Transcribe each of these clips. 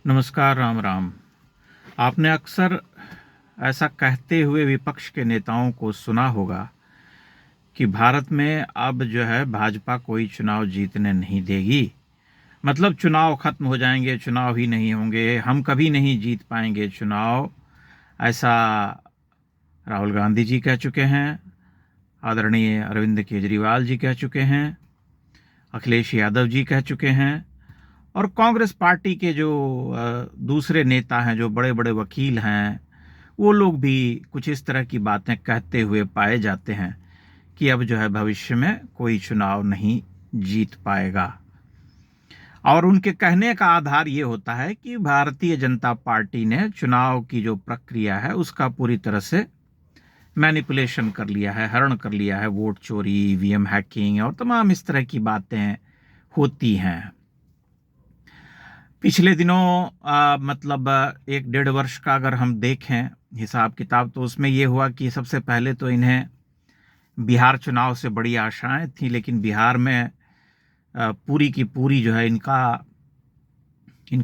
नमस्कार, राम राम। आपने अक्सर ऐसा कहते हुए विपक्ष के नेताओं को सुना होगा कि भारत में अब जो है भाजपा कोई चुनाव जीतने नहीं देगी। मतलब चुनाव खत्म हो जाएंगे, चुनाव ही नहीं होंगे, हम कभी नहीं जीत पाएंगे चुनाव। ऐसा राहुल गांधी जी कह चुके हैं, आदरणीय अरविंद केजरीवाल जी कह चुके हैं, अखिलेश यादव जी कह चुके हैं, और कांग्रेस पार्टी के जो दूसरे नेता हैं, जो बड़े बड़े वकील हैं, वो लोग भी कुछ इस तरह की बातें कहते हुए पाए जाते हैं कि अब जो है भविष्य में कोई चुनाव नहीं जीत पाएगा। और उनके कहने का आधार ये होता है कि भारतीय जनता पार्टी ने चुनाव की जो प्रक्रिया है उसका पूरी तरह से मैनिपुलेशन कर लिया है, हरण कर लिया है, वोट चोरी, ईवीएम हैकिंग और तमाम इस तरह की बातें होती हैं। पिछले दिनों मतलब 1 डेढ़ वर्ष का अगर हम देखें हिसाब किताब, तो उसमें ये हुआ कि सबसे पहले तो इन्हें बिहार चुनाव से बड़ी आशाएं थी, लेकिन बिहार में पूरी की पूरी जो है इनका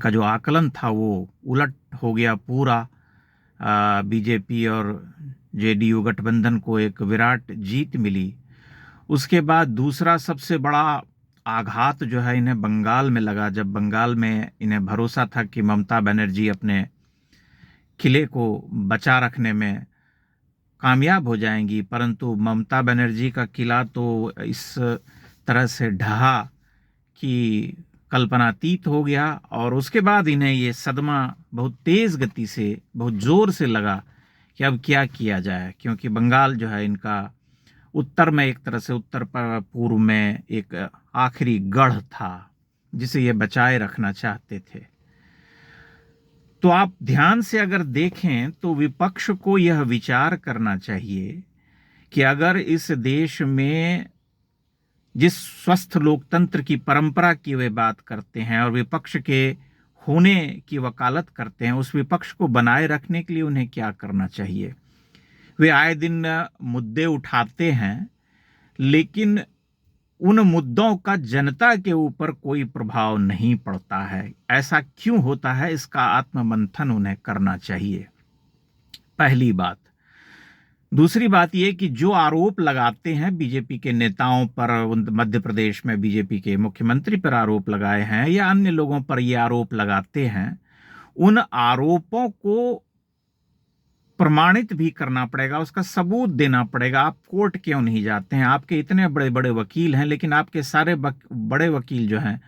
जो आकलन था वो उलट हो गया पूरा। बीजेपी और जेडीयू गठबंधन को एक विराट जीत मिली। उसके बाद दूसरा सबसे बड़ा आघात जो है इन्हें बंगाल में लगा, जब बंगाल में इन्हें भरोसा था कि ममता बनर्जी अपने किले को बचा रखने में कामयाब हो जाएंगी, परंतु ममता बनर्जी का किला तो इस तरह से ढहा कि कल्पनातीत हो गया। और उसके बाद इन्हें ये सदमा बहुत तेज गति से, बहुत जोर से लगा कि अब क्या किया जाए, क्योंकि बंगाल जो है इनका उत्तर में, एक तरह से उत्तर पूर्व में एक आखिरी गढ़ था जिसे ये बचाए रखना चाहते थे। तो आप ध्यान से अगर देखें तो विपक्ष को यह विचार करना चाहिए कि अगर इस देश में जिस स्वस्थ लोकतंत्र की परंपरा की वे बात करते हैं और विपक्ष के होने की वकालत करते हैं, उस विपक्ष को बनाए रखने के लिए उन्हें क्या करना चाहिए। वे आए दिन मुद्दे उठाते हैं, लेकिन उन मुद्दों का जनता के ऊपर कोई प्रभाव नहीं पड़ता है। ऐसा क्यों होता है, इसका आत्ममंथन उन्हें करना चाहिए, पहली बात। दूसरी बात यह कि जो आरोप लगाते हैं बीजेपी के नेताओं पर, मध्य प्रदेश में बीजेपी के मुख्यमंत्री पर आरोप लगाए हैं या अन्य लोगों पर ये आरोप लगाते हैं, उन आरोपों को प्रमाणित भी करना पड़ेगा, उसका सबूत देना पड़ेगा। आप कोर्ट क्यों नहीं जाते हैं? आपके इतने बड़े बड़े वकील हैं, लेकिन आपके सारे बड़े वकील जो हैं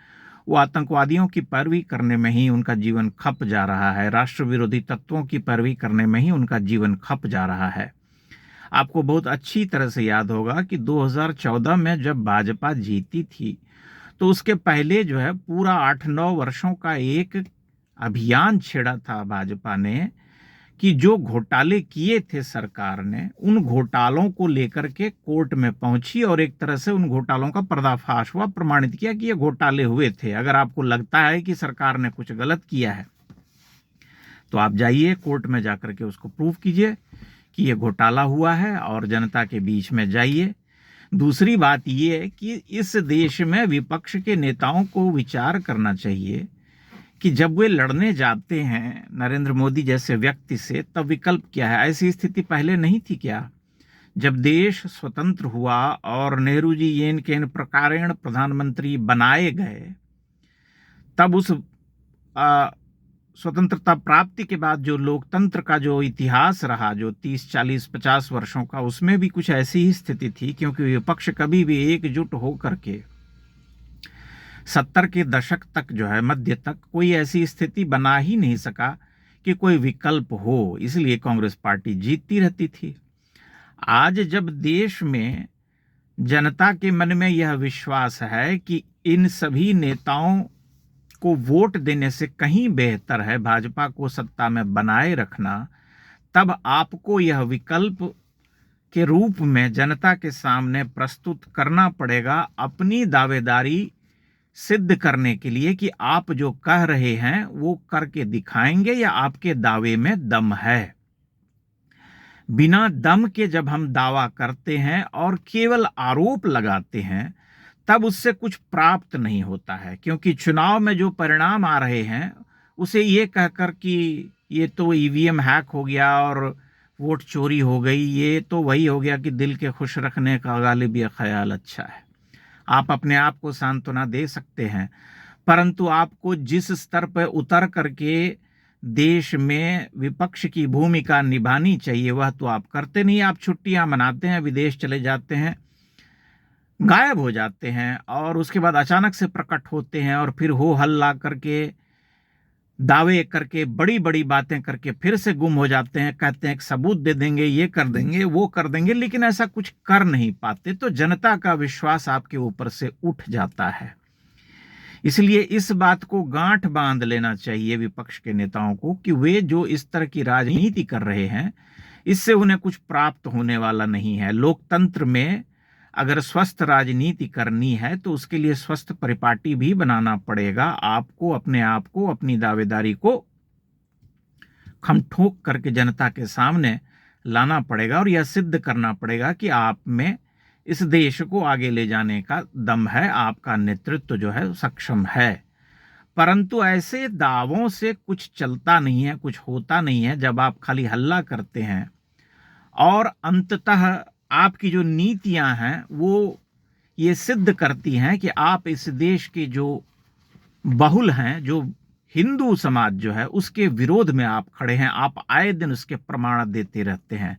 वो आतंकवादियों की पैरवी करने में ही उनका जीवन खप जा रहा है, राष्ट्र विरोधी तत्वों की पैरवी करने में ही उनका जीवन खप जा रहा है। आपको बहुत अच्छी तरह से याद होगा कि 2014 में जब भाजपा जीती थी, तो उसके पहले जो है पूरा 8-9 वर्षों का एक अभियान छेड़ा था भाजपा ने कि जो घोटाले किए थे सरकार ने, उन घोटालों को लेकर के कोर्ट में पहुंची और एक तरह से उन घोटालों का पर्दाफाश हुआ, प्रमाणित किया कि ये घोटाले हुए थे। अगर आपको लगता है कि सरकार ने कुछ गलत किया है तो आप जाइए कोर्ट में जाकर के उसको प्रूव कीजिए कि ये घोटाला हुआ है और जनता के बीच में जाइए। दूसरी बात ये है कि इस देश में विपक्ष के नेताओं को विचार करना चाहिए कि जब वे लड़ने जाते हैं नरेंद्र मोदी जैसे व्यक्ति से, तब विकल्प क्या है। ऐसी स्थिति पहले नहीं थी क्या? जब देश स्वतंत्र हुआ और नेहरू जी येन केन प्रकारेण प्रधानमंत्री बनाए गए, तब उस स्वतंत्रता प्राप्ति के बाद जो लोकतंत्र का जो इतिहास रहा, जो 30-40-50 वर्षों का, उसमें भी कुछ ऐसी ही स्थिति थी, क्योंकि विपक्ष कभी भी एकजुट होकर के 70 के दशक तक जो है, मध्य तक, कोई ऐसी स्थिति बना ही नहीं सका कि कोई विकल्प हो, इसलिए कांग्रेस पार्टी जीतती रहती थी। आज जब देश में जनता के मन में यह विश्वास है कि इन सभी नेताओं को वोट देने से कहीं बेहतर है भाजपा को सत्ता में बनाए रखना, तब आपको यह विकल्प के रूप में जनता के सामने प्रस्तुत करना पड़ेगा, अपनी दावेदारी सिद्ध करने के लिए कि आप जो कह रहे हैं वो करके दिखाएंगे या आपके दावे में दम है। बिना दम के जब हम दावा करते हैं और केवल आरोप लगाते हैं, तब उससे कुछ प्राप्त नहीं होता है, क्योंकि चुनाव में जो परिणाम आ रहे हैं उसे ये कहकर कि ये तो ईवीएम हैक हो गया और वोट चोरी हो गई, ये तो वही हो गया कि दिल के खुश रखने का गालिब ये ख्याल अच्छा है। आप अपने आप को सांत्वना दे सकते हैं, परंतु आपको जिस स्तर पर उतर करके देश में विपक्ष की भूमिका निभानी चाहिए वह तो आप करते नहीं। आप छुट्टियां मनाते हैं, विदेश चले जाते हैं, गायब हो जाते हैं और उसके बाद अचानक से प्रकट होते हैं और फिर हो हल्ला करके, दावे करके, बड़ी बड़ी बातें करके फिर से गुम हो जाते हैं। कहते हैं कि सबूत दे देंगे, ये कर देंगे, वो कर देंगे, लेकिन ऐसा कुछ कर नहीं पाते, तो जनता का विश्वास आपके ऊपर से उठ जाता है। इसलिए इस बात को गांठ बांध लेना चाहिए विपक्ष के नेताओं को कि वे जो इस तरह की राजनीति कर रहे हैं, इससे उन्हें कुछ प्राप्त होने वाला नहीं है। लोकतंत्र में अगर स्वस्थ राजनीति करनी है तो उसके लिए स्वस्थ परिपाटी भी बनाना पड़ेगा। आपको अपने आप को, अपनी दावेदारी को खम ठोक करके जनता के सामने लाना पड़ेगा और यह सिद्ध करना पड़ेगा कि आप में इस देश को आगे ले जाने का दम है, आपका नेतृत्व जो है सक्षम है। परंतु ऐसे दावों से कुछ चलता नहीं है, कुछ होता नहीं है। जब आप खाली हल्ला करते हैं और अंततः आपकी जो नीतियां हैं वो ये सिद्ध करती हैं कि आप इस देश के जो बहुल हैं, जो हिंदू समाज जो है, उसके विरोध में आप खड़े हैं। आप आए दिन उसके प्रमाण देते रहते हैं।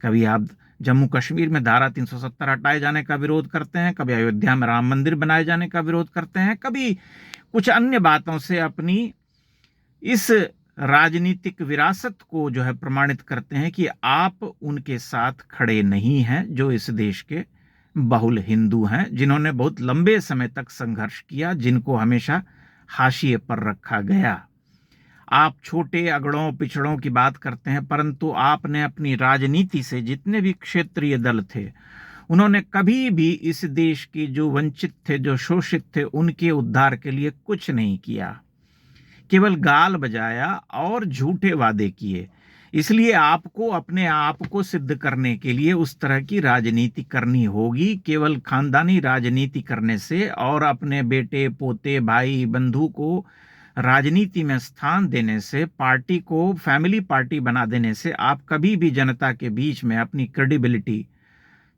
कभी आप जम्मू कश्मीर में धारा 370 हटाए जाने का विरोध करते हैं, कभी अयोध्या में राम मंदिर बनाए जाने का विरोध करते हैं, कभी कुछ अन्य बातों से अपनी इस राजनीतिक विरासत को जो है प्रमाणित करते हैं कि आप उनके साथ खड़े नहीं हैं, जो इस देश के बहुल हिंदू हैं, जिन्होंने बहुत लंबे समय तक संघर्ष किया, जिनको हमेशा हाशिए पर रखा गया। आप छोटे अगड़ों पिछड़ों की बात करते हैं, परंतु आपने अपनी राजनीति से जितने भी क्षेत्रीय दल थे, उन्होंने कभी भी इस देश के जो वंचित थे, जो शोषित थे, उनके उद्धार के लिए कुछ नहीं किया। केवल गाल बजाया और झूठे वादे किए। इसलिए आपको अपने आप को सिद्ध करने के लिए उस तरह की राजनीति करनी होगी। केवल खानदानी राजनीति करने से और अपने बेटे, पोते, भाई, बंधु को राजनीति में स्थान देने से, पार्टी को फैमिली पार्टी बना देने से आप कभी भी जनता के बीच में अपनी क्रेडिबिलिटी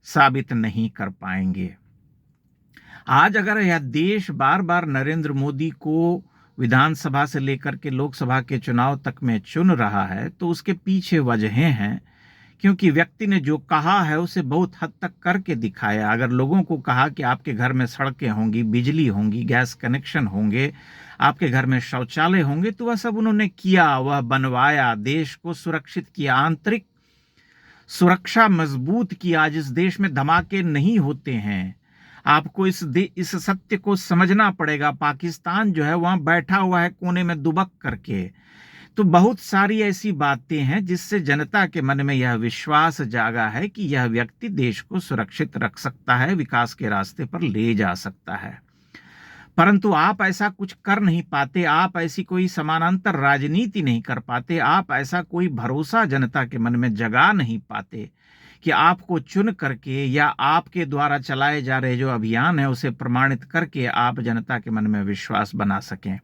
साबित नहीं कर पाएंगे। आज अगर यह देश बार बार नरेंद्र मोदी को विधानसभा से लेकर के लोकसभा के चुनाव तक में चुन रहा है, तो उसके पीछे वजहें हैं, क्योंकि व्यक्ति ने जो कहा है उसे बहुत हद तक करके दिखाया। अगर लोगों को कहा कि आपके घर में सड़कें होंगी, बिजली होंगी, गैस कनेक्शन होंगे, आपके घर में शौचालय होंगे, तो वह सब उन्होंने किया, वह बनवाया, देश को सुरक्षित किया, आंतरिक सुरक्षा मजबूत किया। आज इस देश में धमाके नहीं होते हैं। आपको इस सत्य को समझना पड़ेगा। पाकिस्तान जो है वहां बैठा हुआ है कोने में दुबक करके। तो बहुत सारी ऐसी बातें हैं जिससे जनता के मन में यह विश्वास जागा है कि यह व्यक्ति देश को सुरक्षित रख सकता है, विकास के रास्ते पर ले जा सकता है। परंतु आप ऐसा कुछ कर नहीं पाते, आप ऐसी कोई समानांतर राजनीति नहीं कर पाते, आप ऐसा कोई भरोसा जनता के मन में जगा नहीं पाते कि आपको चुन करके या आपके द्वारा चलाए जा रहे जो अभियान है उसे प्रमाणित करके आप जनता के मन में विश्वास बना सकें।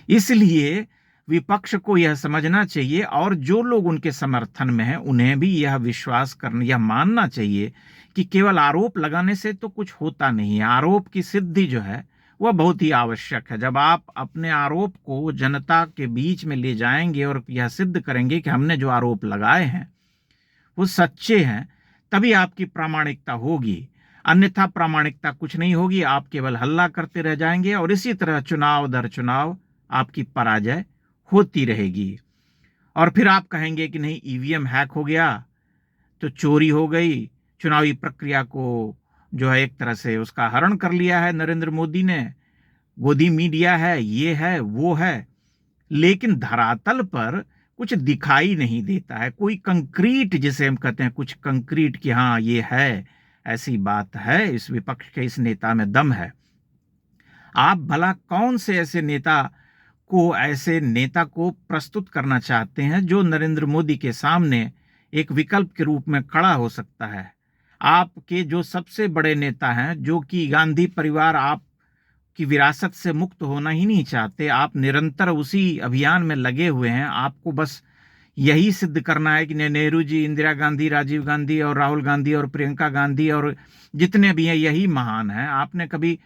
इसलिए विपक्ष को यह समझना चाहिए और जो लोग उनके समर्थन में हैं उन्हें भी यह विश्वास करना, यह मानना चाहिए कि केवल आरोप लगाने से तो कुछ होता नहीं है। आरोप की सिद्धि जो है वह बहुत ही आवश्यक है। जब आप अपने आरोप को जनता के बीच में ले जाएंगे और यह सिद्ध करेंगे कि हमने जो आरोप लगाए हैं वो सच्चे हैं, तभी आपकी प्रामाणिकता होगी। अन्यथा प्रामाणिकता कुछ नहीं होगी, आप केवल हल्ला करते रह जाएंगे और इसी तरह चुनाव दर चुनाव आपकी पराजय होती रहेगी। और फिर आप कहेंगे कि नहीं, ईवीएम हैक हो गया तो चोरी हो गई, चुनावी प्रक्रिया को जो है एक तरह से उसका हरण कर लिया है नरेंद्र मोदी ने, गोदी मीडिया है, ये है, वो है। लेकिन धरातल पर कुछ दिखाई नहीं देता है, कोई कंक्रीट, जिसे हम कहते हैं कुछ कंक्रीट कि हाँ ये है, ऐसी बात है। इस विपक्ष के इस नेता में दम है। आप भला कौन से ऐसे नेता को प्रस्तुत करना चाहते हैं जो नरेंद्र मोदी के सामने एक विकल्प के रूप में खड़ा हो सकता है? आपके जो सबसे बड़े नेता हैं, जो कि गांधी परिवार आप कि विरासत से मुक्त होना ही नहीं चाहते, आप निरंतर उसी अभियान में लगे हुए हैं। आपको बस यही सिद्ध करना है कि नेहरू जी, इंदिरा गांधी, राजीव गांधी और राहुल गांधी और प्रियंका गांधी और जितने भी हैं यही महान हैं। आपने कभी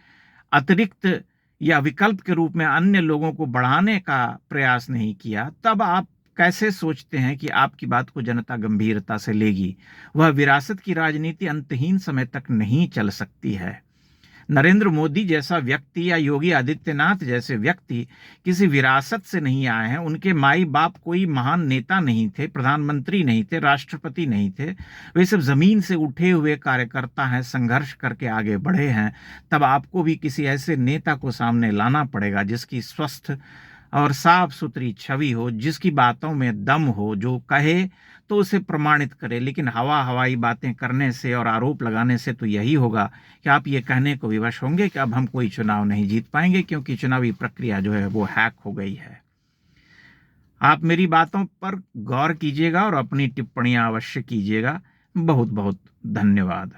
अतिरिक्त या विकल्प के रूप में अन्य लोगों को बढ़ाने का प्रयास नहीं किया। तब आप कैसे सोचते हैं कि आपकी बात को जनता गंभीरता से लेगी? वह विरासत की राजनीति अंतहीन समय तक नहीं चल सकती है। नरेंद्र मोदी जैसा व्यक्ति या योगी आदित्यनाथ जैसे व्यक्ति किसी विरासत से नहीं आए हैं। उनके माई बाप कोई महान नेता नहीं थे, प्रधानमंत्री नहीं थे, राष्ट्रपति नहीं थे। वे सब जमीन से उठे हुए कार्यकर्ता हैं, संघर्ष करके आगे बढ़े हैं। तब आपको भी किसी ऐसे नेता को सामने लाना पड़ेगा जिसकी स्वस्थ और साफ सुथरी छवि हो, जिसकी बातों में दम हो, जो कहे तो उसे प्रमाणित करे। लेकिन हवाई बातें करने से और आरोप लगाने से तो यही होगा कि आप ये कहने को विवश होंगे कि अब हम कोई चुनाव नहीं जीत पाएंगे क्योंकि चुनावी प्रक्रिया जो है वो हैक हो गई है। आप मेरी बातों पर गौर कीजिएगा और अपनी टिप्पणियां अवश्य कीजिएगा। बहुत बहुत धन्यवाद।